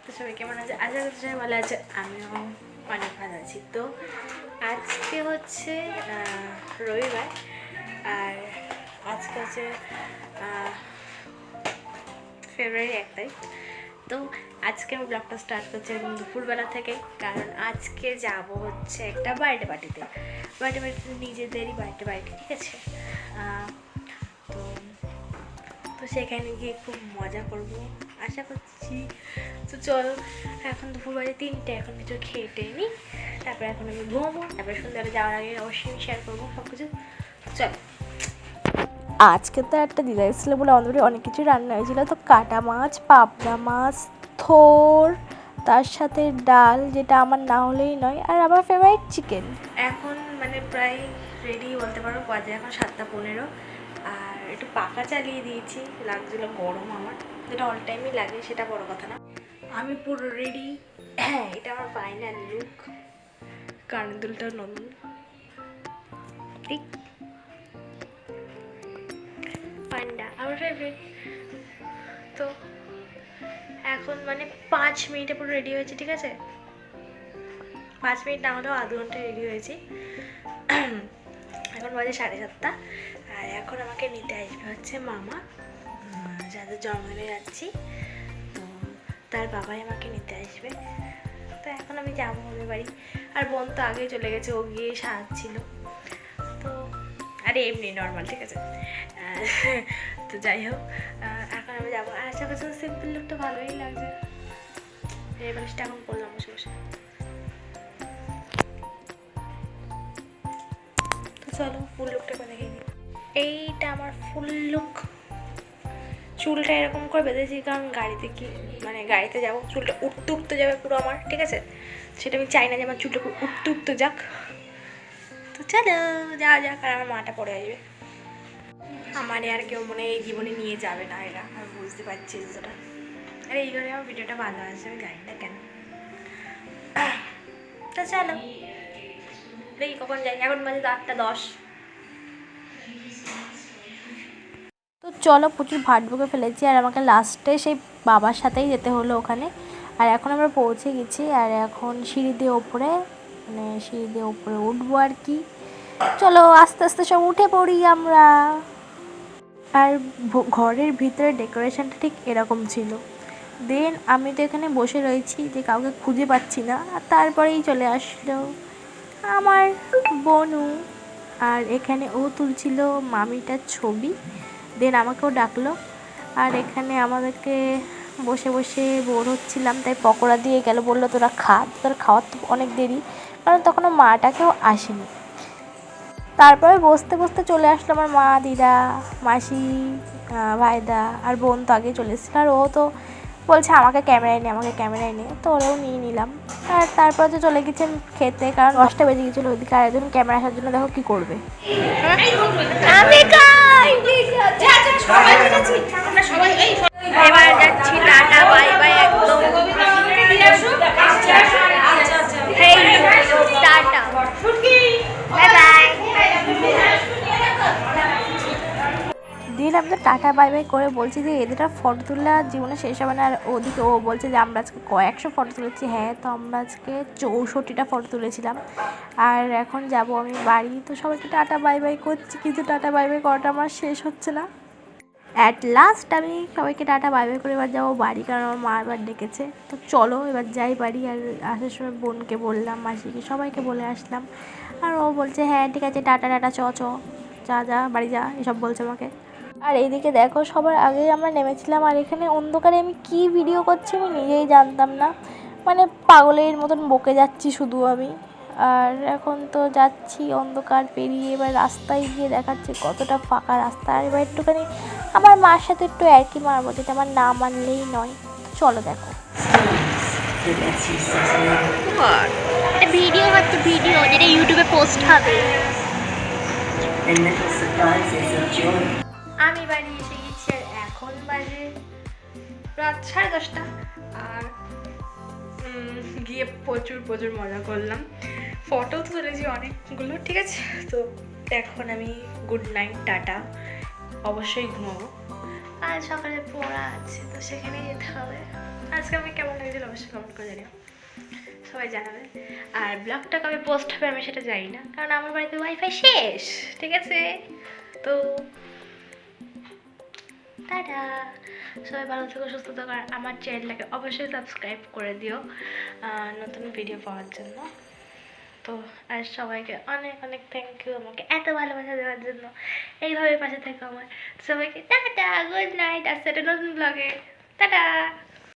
তো সবাই কেমন আছে? আশা করছি সবাই ভালো আছে, আমিও অনেক ভালো আছি। তো আজকে হচ্ছে রবিবার, আর আজকে হচ্ছে ফেব্রুয়ারি 1 তারিখ। তো আজকে আমি ব্লগটা স্টার্ট করছি একদম দুপুরবেলা থেকে, কারণ আজকে যাব হচ্ছে একটা বার্থডে পার্টিতে। নিজেদেরই বার্থডে পার্টি, ঠিক আছে? তো তো সেখানে গিয়ে খুব মজা করব আশা করছি। তো চলো, এখন দুপুর বাজে 3টে, এখন কিছু খেয়ে টেয়ে নিই, তারপরে এখন আমি ঘুমবো, তারপরে সন্ধ্যাটা যাওয়ার আগে অবশ্যই আমি শেয়ার করবো সব কিছু। চলো। আজকে তো একটা দিদা এসেছিলো বলে আমাদের অনেক কিছু রান্না হয়েছিল। তো কাটা মাছ, পাবদা মাছ, থোর, তার সাথে ডাল, যেটা আমার না হলেই নয়, আর আমার ফেভারিট চিকেন। এখন মানে প্রায় রেডি বলতে পারো, বাজে এখন 7:15, আর একটু পাখা চালিয়ে দিয়েছি, লাগছিল গরম আমার, যেটা অল টাইমই লাগে, সেটা বড় কথা না। আমি পুরো রেডি। হ্যাঁ, এটা আমার ফাইনাল লুক। কানের দুলটাও নতুন, ঠিক পান্ডা আমার ফেভারিট। তো এখন মানে 5 মিনিটে পুরো রেডি হয়েছে, ঠিক আছে? 5 মিনিট না হলেও আধ ঘন্টা রেডি হয়েছি। এখন বাজে 7:30, আর এখন আমাকে নিতে আসবে হচ্ছে মামা, যাদের জন্মদিনে যাচ্ছি, তো তার বাবাই আমাকে নিতে আসবে। তো এখন আমি যাবো ওদের বাড়ি, আর বোন তো আগেই চলে গেছে, ও গিয়ে সাজাচ্ছিল। তো আরে এমনি নর্মাল, ঠিক আছে? তো যাই হোক, এখন আমি যাবো। আর আশা করছি সিম্পল লুকটা ভালোই লাগছে। এই বালিশটা এখন করলাম বসে বসে। তো চলো ফুল লুকটা করে দেখিয়ে দিই। এইটা আমার ফুল লুক। চুলটা এরকম করে বেঁধেছি কারণ গাড়িতে মানে গাড়িতে যাবো, চুলটা উঠতে উঠতে যাবে পুরো আমার, ঠিক আছে? সেটা আমি চাই না যে আমার চুলটা উঠতে উঠতে যাক। তো চলো যাওয়া যাক, আর আমার মাটা পড়ে আসবে। আমার আর কেউ মনে এই জীবনে নিয়ে যাবে না, এরা আমি বুঝতে পারছি যেটা। আর এই জন্য আমার ভিডিওটা ভালো আছে, আমি জানি না কেন। তো চলো দেখি কখন যাই, এখন বাজে 8:10। তো চলো, প্রচুর ভাট বকে ফেলেছি, আর আমাকে লাস্টে সেই বাবার সাথেই যেতে হলো ওখানে। আর এখন আমরা পৌঁছে গেছি, আর এখন সিঁড়ি দিয়ে ওপরে উঠবো আর কি। চলো আস্তে আস্তে সব উঠে পড়ি আমরা। আর ঘরের ভিতরে ডেকোরেশনটা ঠিক এরকম ছিল। দেন আমি তো এখানে বসে রয়েছি যে কাউকে খুঁজে পাচ্ছি না, আর তারপরেই চলে আসলো আমার বনু। আর এখানে ও তুলছিল মামিটার ছবি, দেন আমাকেও ডাকলো। আর এখানে আমাদেরকে বসে বসে বোর হচ্ছিলাম, তাই পকোড়া দিয়ে গেল, বললো তোরা খা, তোর খাওয়ার তো অনেক দেরি, কারণ তখনও মাটাকেও আসেনি। তারপরে বসতে বসতে চলে আসলো আমার মা, দিদা, মাসি, ভাইদা, আর বোন তো আগে চলে এসেছিলো। আর ও তো বলছে আমাকে ক্যামেরায় নে, তো ওরাও নিয়ে নিলাম। আর তারপর তো চলে গেছেন খেতে, কারণ 10টা বেজে গেছিলো ওইদিকে। আর একজন ক্যামেরা আসার জন্য দেখো কি করবে। এবার যাচ্ছি, টাটা বাই বাই, একদম টাটা বাই বাই। দিন আমি তো টাটা বাই বাই করে বলছি যে এদের ফটো তুললে আর জীবনে শেষ হবে না। আর ওদিকে ও বলছে যে আমরা আজকে কয়েকশো ফটো তুলেছি। হ্যাঁ, তো আমরা আজকে 64টা ফটো তুলেছিলাম। আর এখন যাব আমি বাড়ি, তো সবাইকে টাটা বাই বাই করছি, কিন্তু টাটা বাই বাই করাটা আমার শেষ হচ্ছে না। অ্যাট লাস্ট আমি সবাইকে টাটা বাই বাই করে এবার যাবো বাড়ি, কারণ আমার মা এবার ডেকেছে। তো চলো এবার যাই বাড়ি। আর আসার সময় বোনকে বললাম, মাসিকে, সবাইকে বলে আসলাম। আর ও বলছে হ্যাঁ ঠিক আছে, টাটা টাটা, যা বাড়ি যা, এসব বলছে আমাকে। আর এইদিকে দেখো, সবার আগেই আমরা নেমেছিলাম, আর এখানে অন্ধকারে আমি কি ভিডিও করছি আমি নিজেই জানতাম না, মানে পাগলের মতন বকে যাচ্ছি শুধু আমি। আর এখন তো যাচ্ছি অন্ধকার পেরিয়ে, এবার রাস্তায় গিয়ে দেখাচ্ছে কতটা ফাঁকা রাস্তা। আর এবার একটুখানি আমার মার সাথে একটু অ্যারকি মারবো, যেটা আমার না মানলেই নয়। চলো দেখো, ভিডিও হচ্ছে, ভিডিও যেটা ইউটিউবে পোস্ট হবে। আমি বাড়ি এসে গেছি, আর এখন বাজে রাত 10:30। আর গিয়ে প্রচুর প্রচুর মজা করলাম, ফটো তুলেছি অনেকগুলো, ঠিক আছে? তো এখন আমি গুড নাইট, টাটা, অবশ্যই ঘুমাবো। আর সকালে পড়া আছে, তো সেখানে যেতে হবে। আর আজকে আমাকে কেমন লাগছিল অবশ্যই কমেন্ট করে জানিও, সবাই জানাবে। আর ব্লগটা কবে পোস্ট হবে আমি সেটা জানি না, কারণ আমার বাড়িতে ওয়াইফাই শেষ, ঠিক আছে? তো টাটা, সবাই ভালো থেকো, সুস্থ থাকো, আর আমার চ্যানেলটাকে অবশ্যই সাবস্ক্রাইব করে দিও নতুন ভিডিও পাওয়ার জন্য। তো আর সবাইকে অনেক অনেক থ্যাংক ইউ আমাকে এত ভালোবাসা দেওয়ার জন্য, এইভাবে পাশে থেকো আমার। সবাইকে টাটা, গুড নাইট, আসছে একটা নতুন ব্লগে, টাটা।